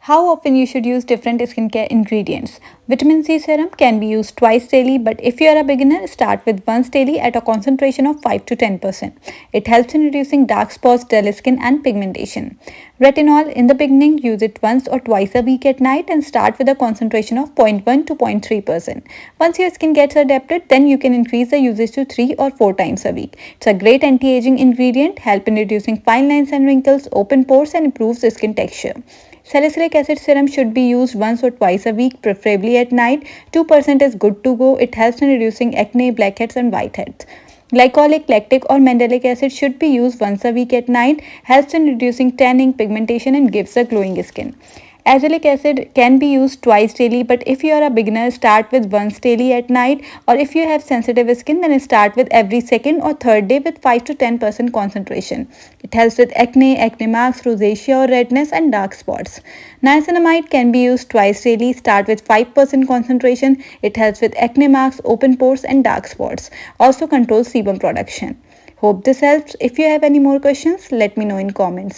How often you should use different skincare ingredients. Vitamin C serum can be used twice daily, but if you are a beginner, start with once daily at a concentration of 5 to 10%. It helps in reducing dark spots, dull skin and pigmentation. Retinol, in the beginning, use it once or twice a week at night and start with a concentration of 0.1 to 0.3%. Once your skin gets adapted, then you can increase the usage to 3 or 4 times a week. It's a great anti-aging ingredient, help in reducing fine lines and wrinkles, open pores and improves the skin texture. Salicylic acid serum should be used once or twice a week, preferably at night. 2% is good to go. It helps in reducing acne, blackheads and whiteheads. Glycolic, lactic or mandelic acid should be used once a week at night, helps in reducing tanning, pigmentation and gives a glowing skin. Azelaic acid can be used twice daily, but if you are a beginner, start with once daily at night, or if you have sensitive skin, then start with every second or third day with 5 to 10% concentration. It helps with acne, acne marks, rosacea or redness and dark spots. Niacinamide can be used twice daily, start with 5% concentration. It helps with acne marks, open pores and dark spots. Also controls sebum production. Hope this helps. If you have any more questions, let me know in comments.